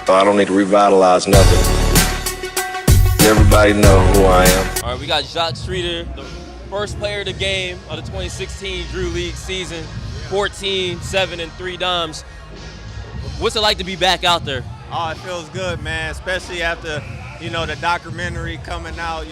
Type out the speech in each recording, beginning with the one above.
So I don't need to revitalize nothing. Everybody know who I am. All right, we got Jacques, the first player of the game of the 2016 Drew League season, 14, 7, and 3 dimes. What's it like to be back out there? Oh, it feels good, man, especially after, the documentary coming out,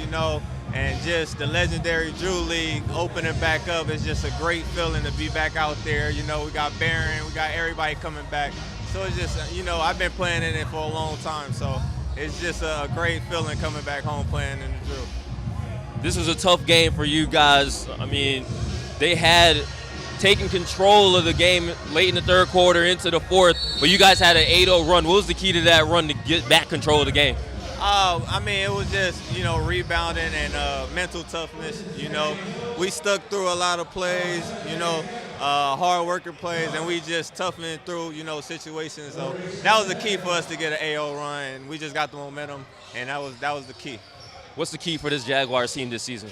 and just the legendary Drew League opening back up. It's just a great feeling to be back out there. We got Barron, we got everybody coming back. So it's just, I've been playing in it for a long time, so it's just a great feeling coming back home playing in the Drew. This was a tough game for you guys. I mean, they had taken control of the game late in the third quarter into the fourth, but you guys had an 8-0 run. What was the key to that run to get back control of the game? It was just, rebounding and mental toughness. We stuck through a lot of plays, hard working plays, and we just toughened through, situations. So that was the key for us to get an 8-0 run, and we just got the momentum, and that was the key. What's the key for this Jaguars team this season?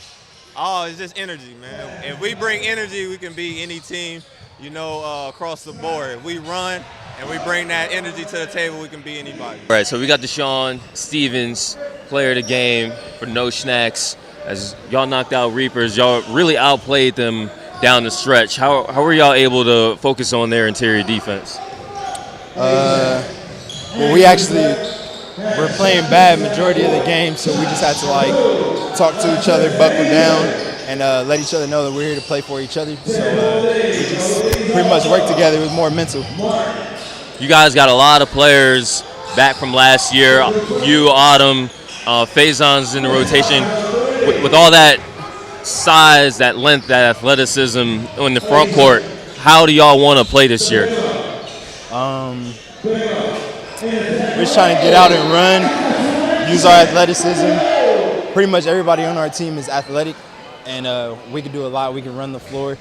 Oh, it's just energy, man. If we bring energy, we can beat any team, across the board. If we run and we bring that energy to the table, we can beat anybody. All right, so we got Deshawn, Stevens, player of the game for no Shnacks. As y'all knocked out Reapers, y'all really outplayed them down the stretch. How were y'all able to focus on their interior defense? Well, we're playing bad majority of the game, so we just had to talk to each other, buckle down, and let each other know that we're here to play for each other. So we just pretty much work together. It was more mental. You guys got a lot of players back from last year. You, Autumn, Faison's in the rotation. With all that size, that length, that athleticism in the front court, how do y'all want to play this year? We're just trying to get out and run, use our athleticism. Pretty much everybody on our team is athletic, and we can do a lot. We can run the floor,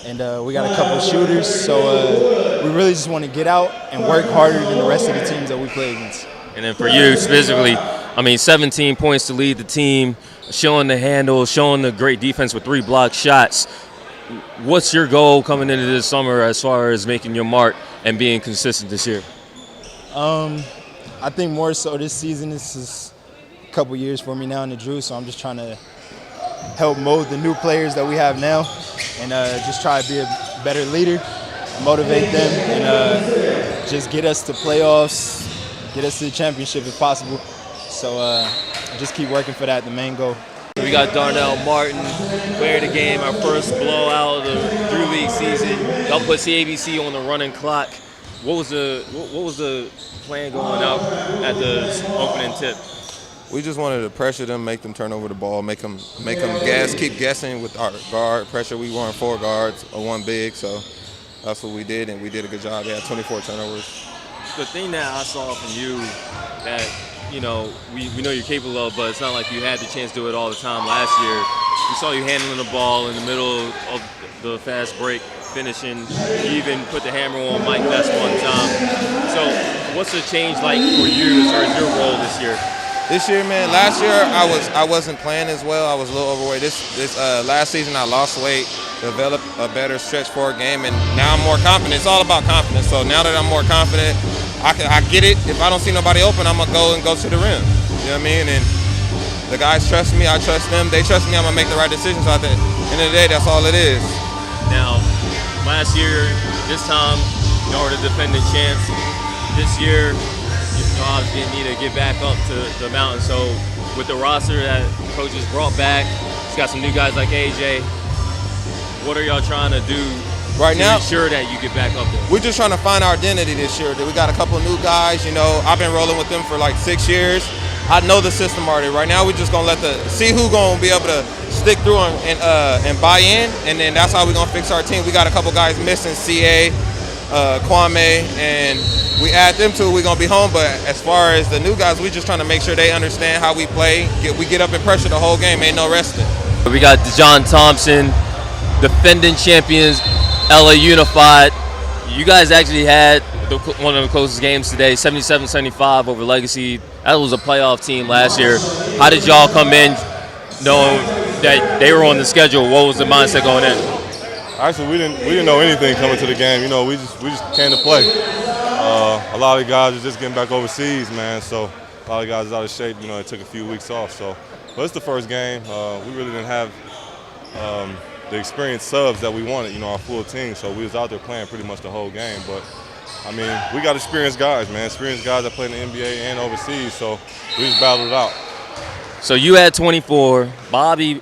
and we got a couple of shooters. So we really just want to get out and work harder than the rest of the teams that we play against. And then for you specifically, 17 points to lead the team, showing the handle, showing the great defense with 3 blocked shots. What's your goal coming into this summer as far as making your mark and being consistent this year? I think more so this season. This is a couple years for me now in the Drew, so I'm just trying to help mold the new players that we have now, and just try to be a better leader, motivate them, and just get us to playoffs, get us to the championship if possible. So just keep working for that, the main goal. We got Darnell Martin, player of the game, our first blowout of the Drew League season. Y'all put CABC on the running clock. What was the plan going out at the opening tip? We just wanted to pressure them, make them turn over the ball, make them keep guessing with our guard pressure. We won 4 guards, 1 big, so that's what we did, and we did a good job. They had 24 turnovers. The thing that I saw from you that we know you're capable of, but it's not like you had the chance to do it all the time last year. We saw you handling the ball in the middle of the fast break, finishing. You even put the hammer on Mike Best one time. So what's the change like for you as far as your role this year? This year, man, last year I wasn't playing as well. I was a little overweight. This last season I lost weight, developed a better stretch forward game, and now I'm more confident. It's all about confidence. So now that I'm more confident, I get it. If I don't see nobody open, I'm gonna go to the rim. You know what I mean? And the guys trust me. I trust them. They trust me. I'm gonna make the right decisions. So at the end of the day, that's all it is. Now, last year, this time, y'all were the defending champs. This year, you obviously need to get back up to the mountain. So with the roster that coach has brought back, he's got some new guys like AJ. What are y'all trying to do right now to ensure that you get back up there? We're just trying to find our identity this year. We got a couple of new guys. I've been rolling with them for like 6 years. I know the system already. Right now, we're just gonna see who's gonna be able to stick through and buy in, and then that's how we're gonna fix our team. We got a couple guys missing, CA, Kwame, and we add them to it, we're gonna be home. But as far as the new guys, we're just trying to make sure they understand how we play. We get up and pressure the whole game. Ain't no resting. We got Dijon, Thompson, defending champions, LA Unified. You guys actually had one of the closest games today, 77-75 over Legacy. That was a playoff team last year. How did y'all come in knowing that they were on the schedule? What was the mindset going in? Actually, we didn't know anything coming to the game. We just came to play. A lot of guys are just getting back overseas, man. So a lot of guys is out of shape. You know, it took a few weeks off. So, but it's the first game. We really didn't have the experienced subs that we wanted. You know, our full team. So we was out there playing pretty much the whole game. But I mean, we got experienced guys, man. Experienced guys that play in the NBA and overseas. So we just battled it out. So you had 24. Bobby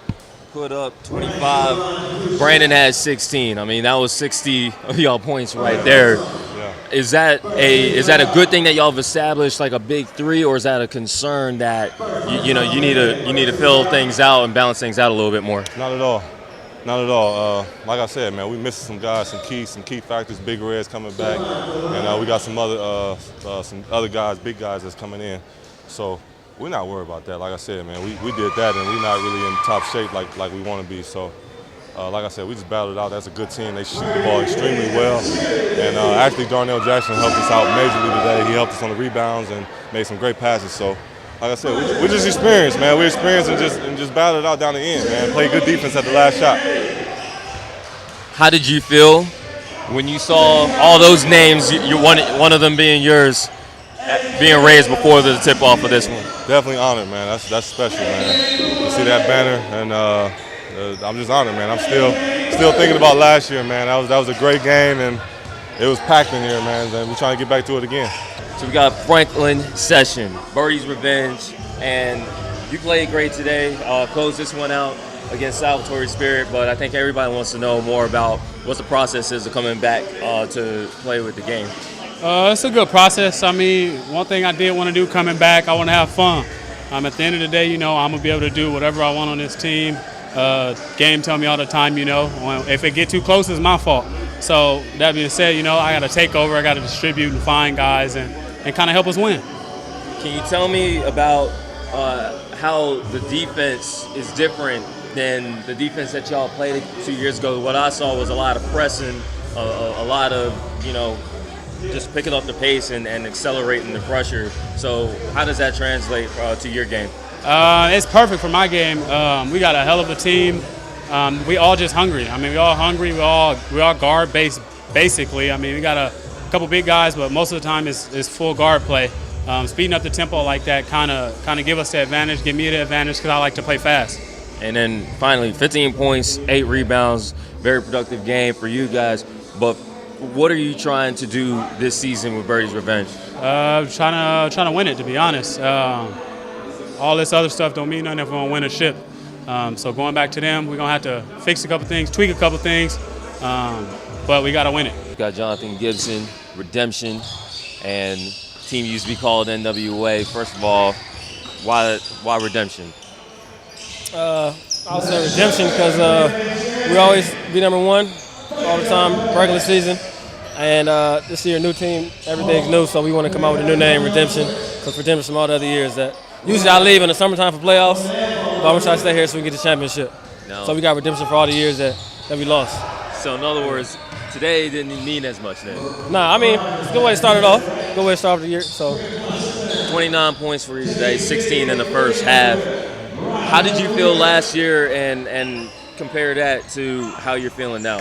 put up 25. Brandon had 16. I mean, that was 60 of y'all points right there. Yeah. Is that a good thing that y'all have established like a big three, or is that a concern that you need to fill things out and balance things out a little bit more? Not at all. Not at all. Like I said, man, we missing some guys, some key factors. Big Red's coming back, and we got some other guys, big guys that's coming in. So we're not worried about that. Like I said, man, we did that, and we're not really in top shape like we want to be. So, like I said, we just battled it out. That's a good team. They shoot the ball extremely well, and actually Darnell Jackson helped us out majorly today. He helped us on the rebounds and made some great passes. So, like I said, we just experienced, man. We experienced and just battled it out down the end, man. Played good defense at the last shot. How did you feel when you saw all those names, one of them being yours, being raised before the tip-off of this one? Definitely honored, man. That's special, man. To see that banner, and I'm just honored, man. I'm still thinking about last year, man. That was a great game, and it was packed in here, man. And we're trying to get back to it again. So we got Franklin Session, Birdie's Revenge, and you played great today. Closed this one out against Salvatore Spirit, but I think everybody wants to know more about what the process is of coming back to play with the game. It's a good process. I mean, one thing I did want to do coming back, I want to have fun. At the end of the day, I'm going to be able to do whatever I want on this team. Game tell me all the time, if it get too close, it's my fault. So that being said, I got to take over. I got to distribute and find guys and kind of help us win. Can you tell me about how the defense is different than the defense that y'all played 2 years ago? What I saw was a lot of pressing, a lot of, just picking up the pace and accelerating the pressure. So how does that translate to your game? It's perfect for my game. We got a hell of a team. We all just hungry. I mean, we all hungry. We all guard based, basically. I mean, we got a couple big guys, but most of the time it's full guard play. Speeding up the tempo like that kind of give us the advantage, give me the advantage because I like to play fast. And then finally, 15 points, 8 rebounds, very productive game for you guys. But what are you trying to do this season with Birdie's Revenge? Trying to win it, to be honest. All this other stuff don't mean nothing if we don't win a ship. So going back to them, we're going to have to fix a couple things, tweak a couple things, but we got to win it. We've got Jonathan Gibson, Redemption, and team used to be called NWA. First of all, why Redemption? I'll say Redemption because we always be number one all the time, regular season. And this year, new team, everything's new, so we want to come out with a new name, Redemption, because Redemption from all the other years that usually I leave in the summertime for playoffs, but I'm trying to stay here so we can get the championship. No. So we got Redemption for all the years that we lost. So in other words, today didn't mean as much then? Nah, I mean, it's a good way to start it off. Good way to start the year. So 29 points for you today, 16 in the first half. How did you feel last year and compare that to how you're feeling now?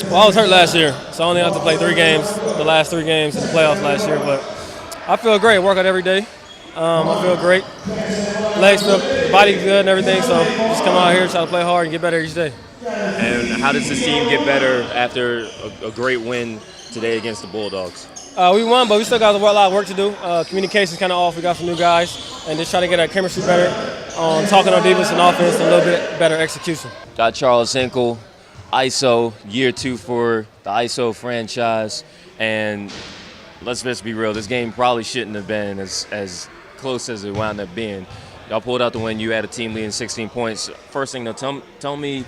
Well, I was hurt last year, so I only had to play 3 games, the last 3 games in the playoffs last year. But I feel great. Work out every day. I feel great. Legs feel, body good and everything. So just come out here, try to play hard and get better each day. And how does this team get better after a great win today against the Bulldogs? We won, but we still got a lot of work to do. Communication's kind of off. We got some new guys, and just trying to get our chemistry better on talking on defense and offense, and a little bit better execution. Got Charles Hinkle, ICEO, year 2 for the ICEO franchise, and let's just be real, this game probably shouldn't have been as close as it wound up being. Y'all pulled out the win. You had a team leading 16 points. First thing, though, tell me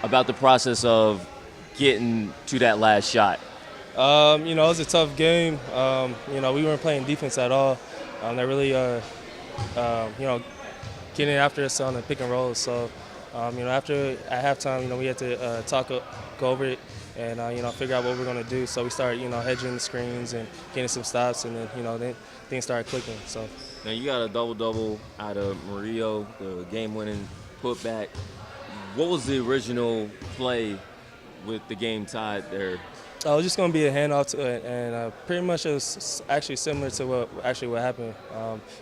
about the process of getting to that last shot. It was a tough game. We weren't playing defense at all. They really, getting after us on the pick and roll. So, after at halftime, we had to go over it and figure out what we're going to do. So we started, hedging the screens and getting some stops, and then things started clicking. So now you got a double-double out of Murillo, the game-winning putback. What was the original play with the game tied there? Oh, it's just going to be a handoff to it, and pretty much it was actually similar to what happened.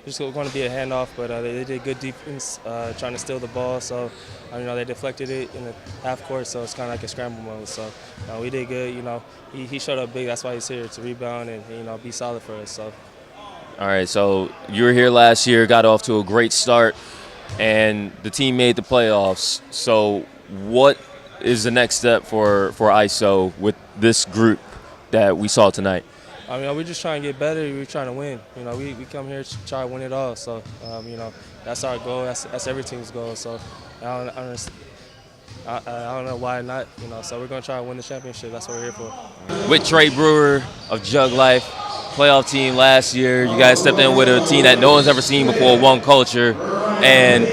Just going to be a handoff, but they did good defense trying to steal the ball. So, they deflected it in the half court, so it's kind of like a scramble mode. So, we did good. He showed up big. That's why he's here to rebound and be solid for us. So. All right, so you were here last year, got off to a great start, and the team made the playoffs. So, what is the next step for ICEO with this group that we saw tonight? We're just trying to get better. We're trying to win. We come here to try to win it all. So, that's our goal. That's every team's goal. So, I don't know why not. So we're gonna try to win the championship. That's what we're here for. With Tre Brewer of Juglife, playoff team last year, you guys stepped in with a team that no one's ever seen before, one culture, and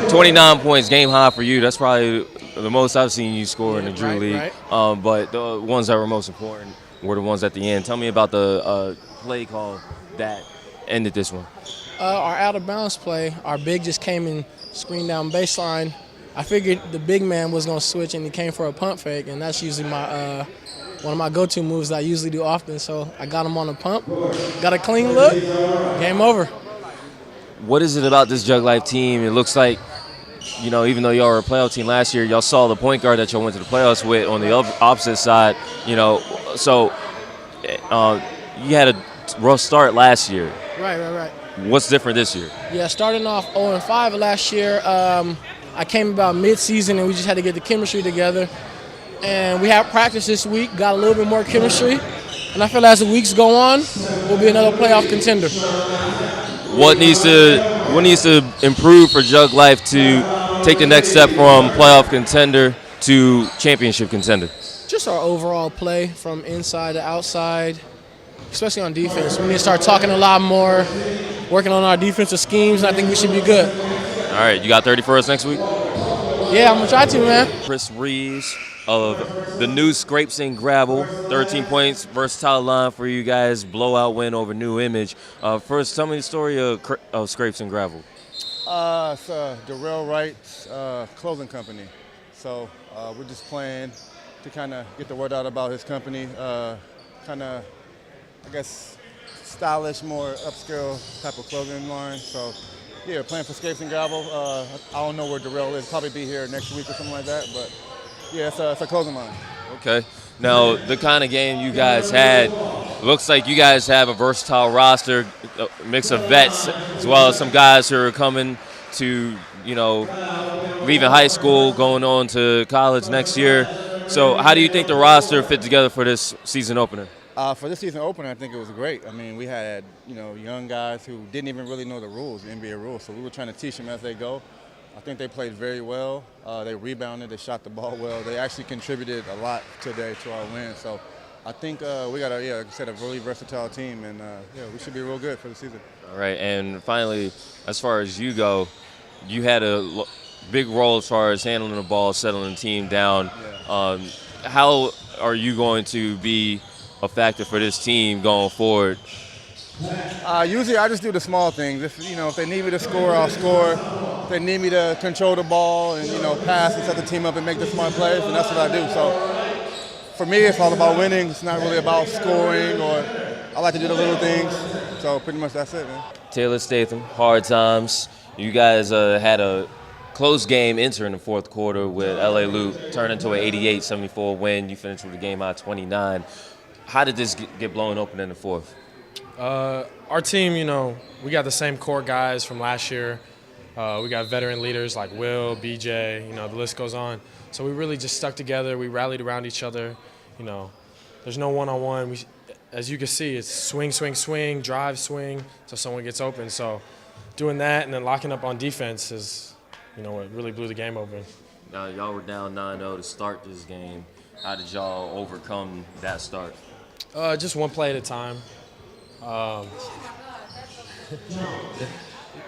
29 points, game high for you. That's probably the most I've seen you score in the Drew League. Right. But the ones that were most important were the ones at the end. Tell me about the play call that ended this one. Our out-of-bounds play, our big just came and screened down baseline. I figured the big man was going to switch, and he came for a pump fake, and that's usually my one of my go-to moves that I usually do often. So I got him on a pump, got a clean look, game over. What is it about this Juglife team? It looks like, even though y'all were a playoff team last year, y'all saw the point guard that y'all went to the playoffs with on the opposite side. So you had a rough start last year. Right. What's different this year? Yeah, starting off 0-5 last year, I came about mid-season, and we just had to get the chemistry together. And we have practice this week, got a little bit more chemistry. And I feel as the weeks go on, we'll be another playoff contender. What needs to improve for Juglife to take the next step from playoff contender to championship contender? Just our overall play from inside to outside, especially on defense. We need to start talking a lot more, working on our defensive schemes, and I think we should be good. All right, you got 30 for us next week? Yeah, I'm going to try to, man. Reaves of the new Scrapes and Gravel, 13 points, versatile line for you guys, blowout win over New Image. First, tell me the story of Scrapes and Gravel. It's Darnell Wright's clothing company. So we're just playing to kind of get the word out about his company. Kind of, I guess, stylish, more upscale type of clothing line. So yeah, playing for Scrapes and Gravel. I don't know where Darrell is. Probably be here next week or something like that. But yeah, it's a clothing line. Okay. Now, the kind of game you guys had, looks like you guys have a versatile roster, a mix of vets, as well as some guys who are coming to, leaving high school, going on to college next year. So how do you think the roster fit together for this season opener? For this season opener, I think it was great. We had, young guys who didn't even really know the rules, the NBA rules. So we were trying to teach them as they go. I think they played very well. They rebounded. They shot the ball well. They actually contributed a lot today to our win. So I think we got, like I said, a really versatile team, and we should be real good for the season. All right, and finally, as far as you go, you had a big role as far as handling the ball, settling the team down. Yeah. How are you going to be a factor for this team going forward? Usually I just do the small things. If they need me to score, I'll score. If they need me to control the ball and, pass and set the team up and make the smart plays, and that's what I do. So for me, it's all about winning. It's not really about scoring, or I like to do the little things. So pretty much that's it, man. Taylor Statham, hard times. You guys had a close game entering the fourth quarter with LA Loop, turned into an 88-74 win. You finished with a game high 29. How did this get blown open in the fourth? Our team, we got the same core guys from last year. We got veteran leaders like Will, BJ, the list goes on. So we really just stuck together. We rallied around each other. There's no one-on-one. As you can see, it's swing, swing, swing, drive, swing, so someone gets open. So doing that and then locking up on defense is, what really blew the game open. Now, y'all were down 9-0 to start this game. How did y'all overcome that start? Just one play at a time.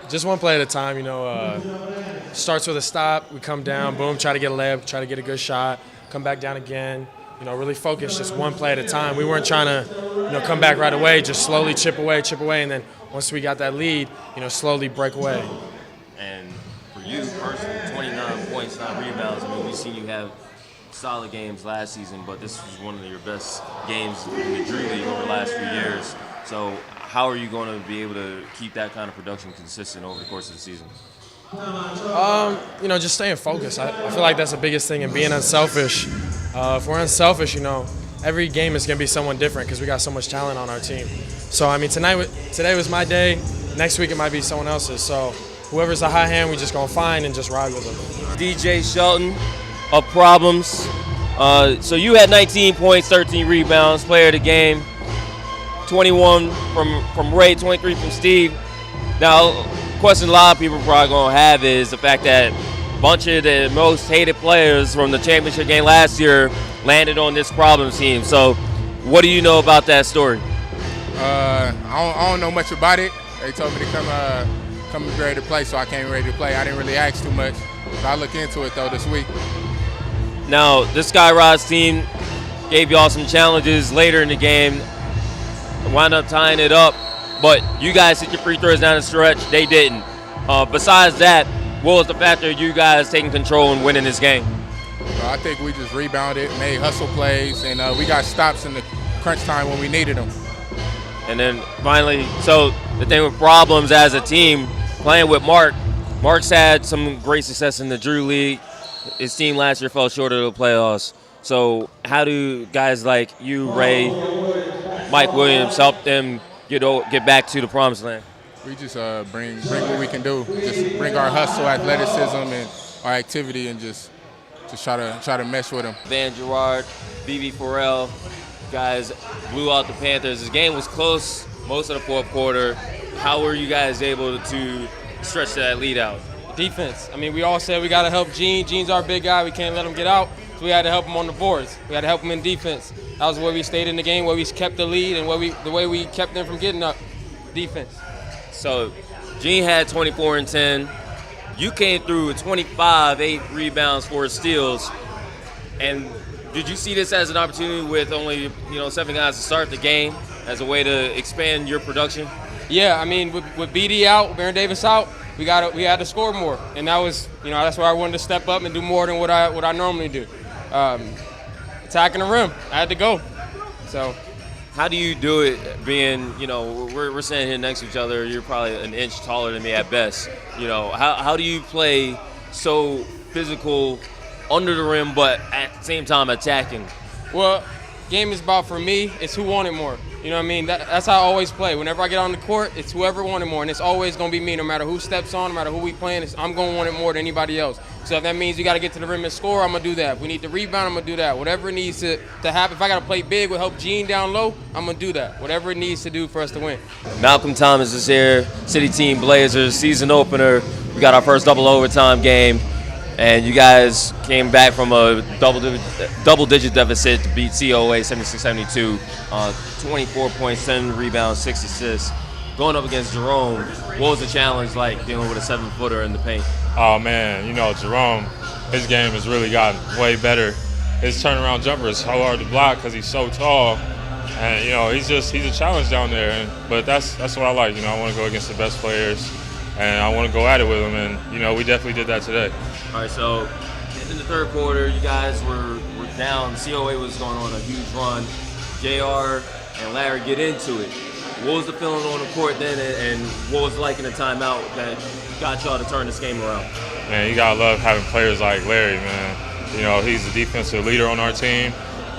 Just one play at a time, starts with a stop, we come down, boom, try to get a layup, try to get a good shot, come back down again, really focus, just one play at a time. We weren't trying to, come back right away, just slowly chip away, and then once we got that lead, slowly break away. And for you personally, 29 points, 9 rebounds, we've seen you have solid games last season, but this was one of your best games in the Drew League over the last few years. So how are you going to be able to keep that kind of production consistent over the course of the season? Just staying focused. I feel like that's the biggest thing, and being unselfish. If we're unselfish, every game is going to be someone different because we got so much talent on our team. So, today was my day. Next week it might be someone else's. So whoever's the hot hand, we just going to find and just ride with them. DJ Shelton of Problems. So you had 19 points, 13 rebounds, player of the game. 21 from Ray, 23 from Steve. Now, question a lot of people are probably going to have is the fact that a bunch of the most hated players from the championship game last year landed on this Problems team. So what do you know about that story? I don't know much about it. They told me to come ready to play, so I came ready to play. I didn't really ask too much, but I'll look into it, though, this week. Now, this Skyrods team gave y'all some challenges later in the game, wound up tying it up, but you guys hit your free throws down the stretch. They didn't. Besides that, what was the factor of you guys taking control and winning this game? I think we just rebounded, made hustle plays, and we got stops in the crunch time when we needed them. And then finally, so the thing with Problems as a team, playing with Mark's had some great success in the Drew League. His team last year fell short of the playoffs. So how do guys like you, Ray, Mike Williams help them get back to the promised land? We just bring what we can do. Just bring our hustle, athleticism, and our activity, and just try to mesh with them. Van Girard, BB Farrell, guys blew out the Panthers. This game was close most of the fourth quarter. How were you guys able to stretch that lead out? Defense. We all said we got to help Gene. Gene's our big guy. We can't let him get out. So we had to help him on the boards. We had to help him in defense. That was the way we stayed in the game, where we kept the lead, and the way we kept them from getting up. Defense. So Gene had 24 and 10. You came through with 25, 8 rebounds, 4 steals. And did you see this as an opportunity with only 7 guys to start the game as a way to expand your production? Yeah, with BD out, Baron Davis out, we had to score more, and that was that's why I wanted to step up and do more than what I normally do. Attacking the rim, I had to go. So, how do you do it? Being we're standing here next to each other. You're probably an inch taller than me at best. How do you play so physical under the rim, but at the same time attacking? Well, game is about, for me, it's who wanted more. That's how I always play. Whenever I get on the court, it's whoever wanted more, and it's always going to be me. No matter who steps on, no matter who we playing, I'm going to want it more than anybody else. So if that means you got to get to the rim and score, I'm going to do that. If we need to rebound, I'm going to do that. Whatever it needs to happen. If I got to play big with help Gene down low, I'm going to do that. Whatever it needs to do for us to win. Malcolm Thomas is here, Citi Team Blazers, season opener. We got our first double overtime game. And you guys came back from a double-digit deficit to beat COA 76-72, 24 points, 10 rebounds, 6 assists. Going up against Jerome, what was the challenge like dealing with a 7-footer in the paint? Oh, man, Jerome, his game has really gotten way better. His turnaround jumper is so hard to block because he's so tall. And, he's a challenge down there. But that's what I like. I want to go against the best players, and I want to go at it with them. And, we definitely did that today. All right, so in the third quarter, you guys were down. COA was going on a huge run. JR and Larry get into it. What was the feeling on the court then, and what was it like in the timeout that got y'all to turn this game around? Man, you gotta love having players like Larry, man. He's the defensive leader on our team.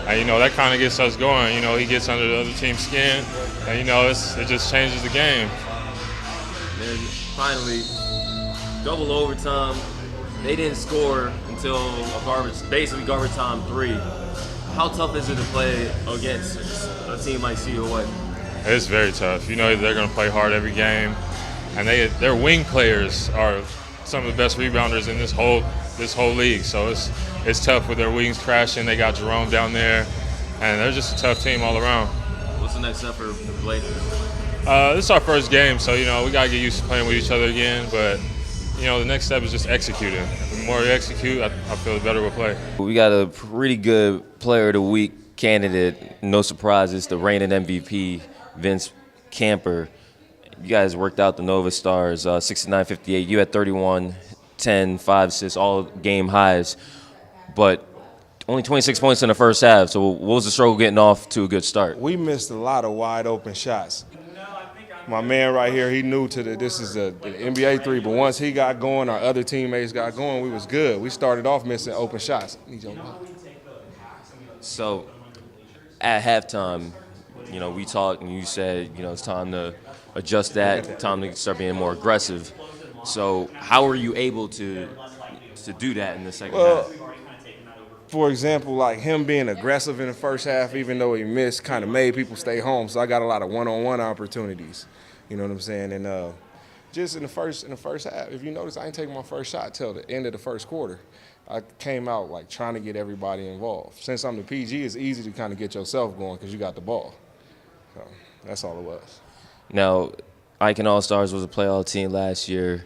And, that kind of gets us going. He gets under the other team's skin, and, it just changes the game. And then finally, double overtime. They didn't score until basically garbage time 3. How tough is it to play against a team like COA? It's very tough. They're going to play hard every game, and their wing players are some of the best rebounders in this whole league. So it's tough with their wings crashing. They got Jerome down there, and they're just a tough team all around. What's the next step for the Blazers? This is our first game, so we got to get used to playing with each other again, but the next step is just executing. The more you execute, I feel the better we'll play. We got a pretty good player of the week candidate. No surprise, it's the reigning MVP, Vince Camper. You guys worked out the Nova Stars, 69-58. You had 31, 10, 5 assists, all game highs. But only 26 points in the first half. So what was the struggle getting off to a good start? We missed a lot of wide open shots. My man right here, he knew this is the NBA three, but once he got going, our other teammates got going, we was good. We started off missing open shots. So at halftime, we talked and you said, it's time to adjust that, time to start being more aggressive. So how were you able to do that in the second half? For example, like him being aggressive in the first half, even though he missed, kind of made people stay home. So I got a lot of one-on-one opportunities. You know what I'm saying? And just in the first half, if you notice, I didn't take my first shot till the end of the first quarter. I came out like trying to get everybody involved. Since I'm the PG, it's easy to kind of get yourself going because you got the ball. So that's all it was. Now, Icon All-Stars was a playoff team last year.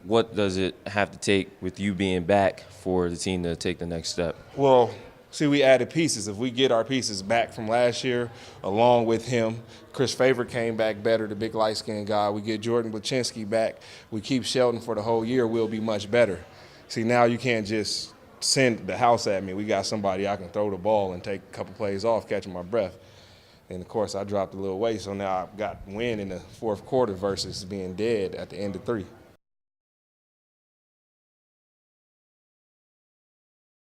What does it have to take with you being back for the team to take the next step? Well, see, we added pieces. If we get our pieces back from last year, along with him, Chris Favor came back better, the big light-skinned guy. We get Jordan Blachinsky back. We keep Shelton for the whole year. We'll be much better. See, now you can't just send the house at me. We got somebody I can throw the ball and take a couple plays off, catching my breath. And, of course, I dropped a little weight, so now I've got win in the fourth quarter versus being dead at the end of 3.